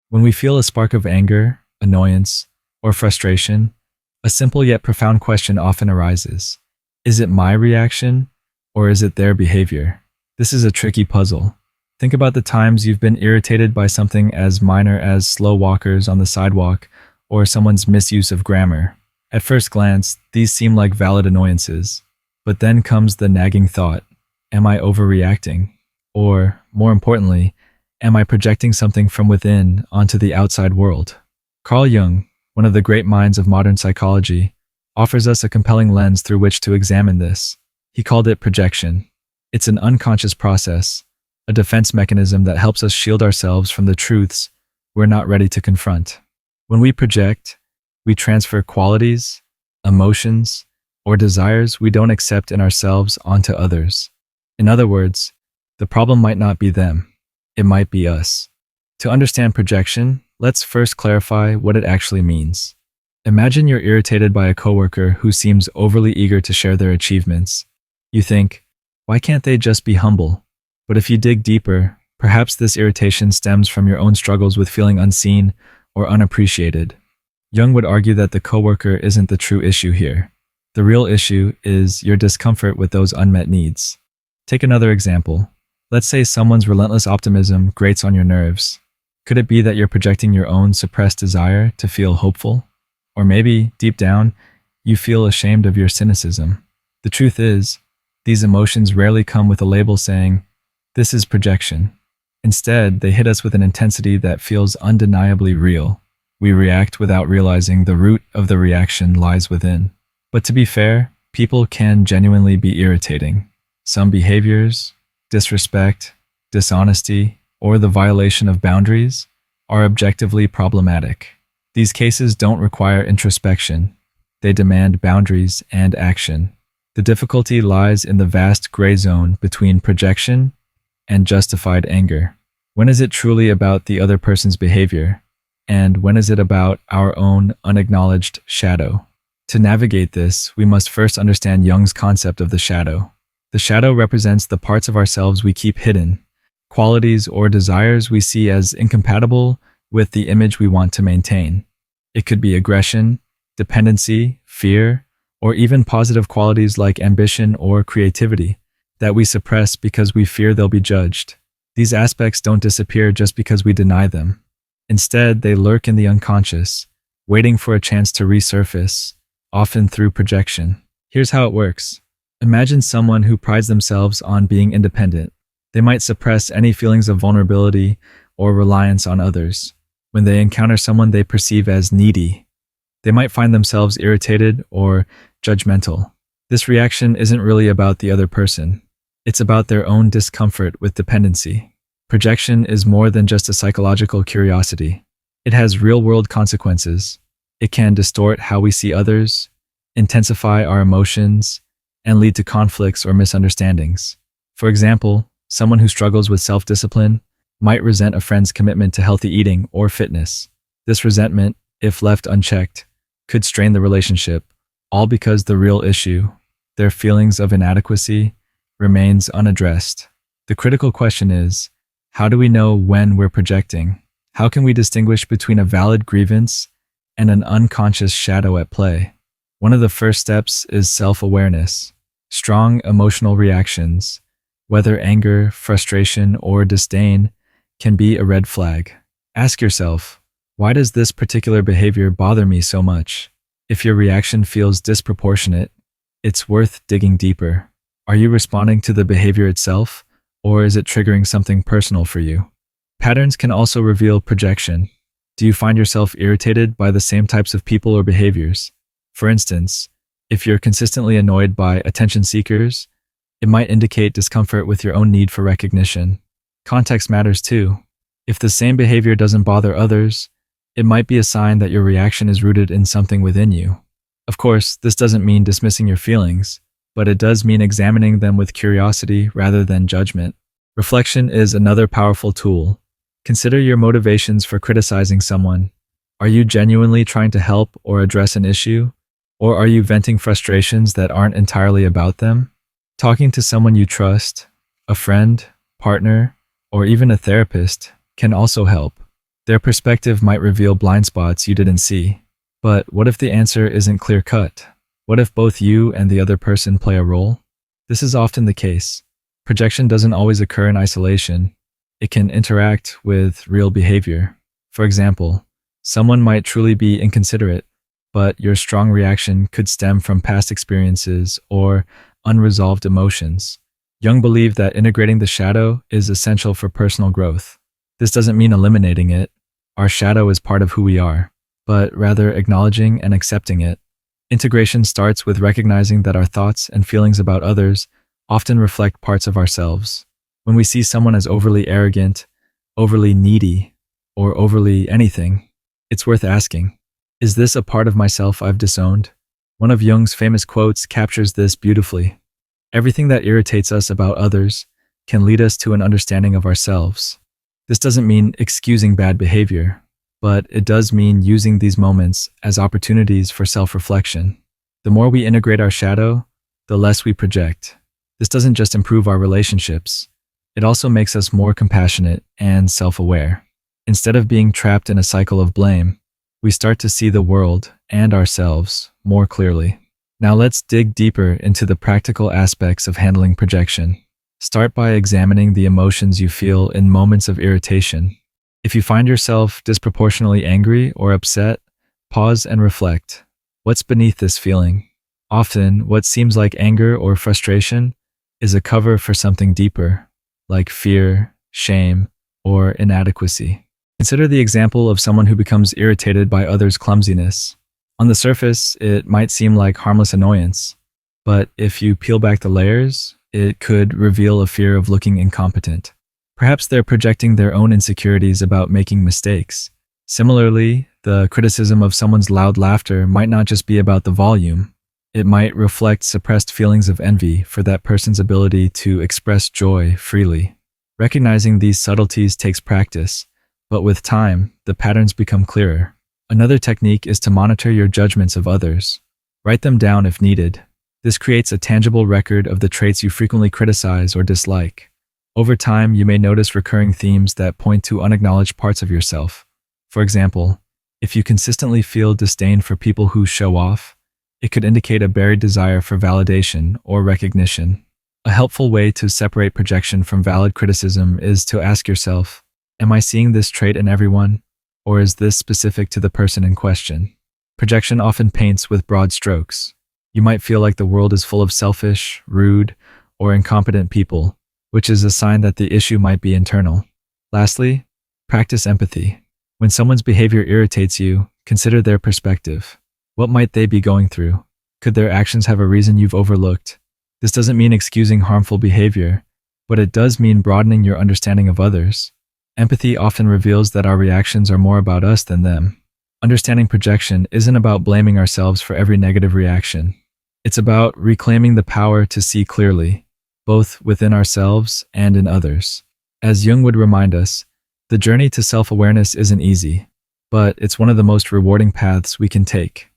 When we feel a spark of anger, annoyance, or frustration, a simple yet profound question often arises. Is it my reaction, or is it their behavior? This is a tricky puzzle. Think about the times you've been irritated by something as minor as slow walkers on the sidewalk or someone's misuse of grammar. At first glance, these seem like valid annoyances, but then comes the nagging thought, am I overreacting? Or, more importantly, am I projecting something from within onto the outside world? Carl Jung, one of the great minds of modern psychology, offers us a compelling lens through which to examine this. He called it projection. It's an unconscious process, a defense mechanism that helps us shield ourselves from the truths we're not ready to confront. When we project, we transfer qualities, emotions, or desires we don't accept in ourselves onto others. In other words, the problem might not be them, it might be us. To understand projection, let's first clarify what it actually means. Imagine you're irritated by a coworker who seems overly eager to share their achievements. You think, why can't they just be humble? But if you dig deeper, perhaps this irritation stems from your own struggles with feeling unseen or unappreciated. Jung would argue that the coworker isn't the true issue here. The real issue is your discomfort with those unmet needs. Take another example. Let's say someone's relentless optimism grates on your nerves. Could it be that you're projecting your own suppressed desire to feel hopeful? Or maybe, deep down, you feel ashamed of your cynicism. The truth is, these emotions rarely come with a label saying, "This is projection." Instead, they hit us with an intensity that feels undeniably real. We react without realizing the root of the reaction lies within. But to be fair, people can genuinely be irritating. Some behaviors, disrespect, dishonesty, or the violation of boundaries are objectively problematic. These cases don't require introspection. They demand boundaries and action. The difficulty lies in the vast gray zone between projection and justified anger. When is it truly about the other person's behavior? And when is it about our own unacknowledged shadow? To navigate this, we must first understand Jung's concept of the shadow. The shadow represents the parts of ourselves we keep hidden, qualities or desires we see as incompatible with the image we want to maintain. It could be aggression, dependency, fear, or even positive qualities like ambition or creativity that we suppress because we fear they'll be judged. These aspects don't disappear just because we deny them. Instead, they lurk in the unconscious, waiting for a chance to resurface, often through projection. Here's how it works. Imagine someone who prides themselves on being independent. They might suppress any feelings of vulnerability or reliance on others. When they encounter someone they perceive as needy, they might find themselves irritated or judgmental. This reaction isn't really about the other person. It's about their own discomfort with dependency. Projection is more than just a psychological curiosity. It has real-world consequences. It can distort how we see others, intensify our emotions, and lead to conflicts or misunderstandings. For example, someone who struggles with self-discipline might resent a friend's commitment to healthy eating or fitness. This resentment, if left unchecked, could strain the relationship, all because the real issue, their feelings of inadequacy, remains unaddressed. The critical question is, how do we know when we're projecting? How can we distinguish between a valid grievance and an unconscious shadow at play? One of the first steps is self-awareness. Strong emotional reactions, whether anger, frustration, or disdain, can be a red flag. Ask yourself, why does this particular behavior bother me so much? If your reaction feels disproportionate, it's worth digging deeper. Are you responding to the behavior itself, or is it triggering something personal for you? Patterns can also reveal projection. Do you find yourself irritated by the same types of people or behaviors? For instance, if you're consistently annoyed by attention seekers, it might indicate discomfort with your own need for recognition. Context matters too. If the same behavior doesn't bother others, it might be a sign that your reaction is rooted in something within you. Of course, this doesn't mean dismissing your feelings, but it does mean examining them with curiosity rather than judgment. Reflection is another powerful tool. Consider your motivations for criticizing someone. Are you genuinely trying to help or address an issue? Or are you venting frustrations that aren't entirely about them? Talking to someone you trust, a friend, partner, or even a therapist, can also help. Their perspective might reveal blind spots you didn't see. But what if the answer isn't clear-cut? What if both you and the other person play a role? This is often the case. Projection doesn't always occur in isolation. It can interact with real behavior. For example, someone might truly be inconsiderate, but your strong reaction could stem from past experiences or unresolved emotions. Jung believed that integrating the shadow is essential for personal growth. This doesn't mean eliminating it. Our shadow is part of who we are, but rather acknowledging and accepting it. Integration starts with recognizing that our thoughts and feelings about others often reflect parts of ourselves. When we see someone as overly arrogant, overly needy, or overly anything, it's worth asking, is this a part of myself I've disowned? One of Jung's famous quotes captures this beautifully. Everything that irritates us about others can lead us to an understanding of ourselves. This doesn't mean excusing bad behavior, but it does mean using these moments as opportunities for self-reflection. The more we integrate our shadow, the less we project. This doesn't just improve our relationships, it also makes us more compassionate and self-aware. Instead of being trapped in a cycle of blame, we start to see the world and ourselves more clearly. Now let's dig deeper into the practical aspects of handling projection. Start by examining the emotions you feel in moments of irritation. If you find yourself disproportionately angry or upset, pause and reflect. What's beneath this feeling? Often, what seems like anger or frustration is a cover for something deeper, like fear, shame, or inadequacy. Consider the example of someone who becomes irritated by others' clumsiness. On the surface, it might seem like harmless annoyance, but if you peel back the layers, it could reveal a fear of looking incompetent. Perhaps they're projecting their own insecurities about making mistakes. Similarly, the criticism of someone's loud laughter might not just be about the volume. It might reflect suppressed feelings of envy for that person's ability to express joy freely. Recognizing these subtleties takes practice, but with time, the patterns become clearer. Another technique is to monitor your judgments of others. Write them down if needed. This creates a tangible record of the traits you frequently criticize or dislike. Over time, you may notice recurring themes that point to unacknowledged parts of yourself. For example, if you consistently feel disdain for people who show off, it could indicate a buried desire for validation or recognition. A helpful way to separate projection from valid criticism is to ask yourself, am I seeing this trait in everyone, or is this specific to the person in question? Projection often paints with broad strokes. You might feel like the world is full of selfish, rude, or incompetent people, which is a sign that the issue might be internal. Lastly, practice empathy. When someone's behavior irritates you, consider their perspective. What might they be going through? Could their actions have a reason you've overlooked? This doesn't mean excusing harmful behavior, but it does mean broadening your understanding of others. Empathy often reveals that our reactions are more about us than them. Understanding projection isn't about blaming ourselves for every negative reaction. It's about reclaiming the power to see clearly, both within ourselves and in others. As Jung would remind us, the journey to self-awareness isn't easy, but it's one of the most rewarding paths we can take.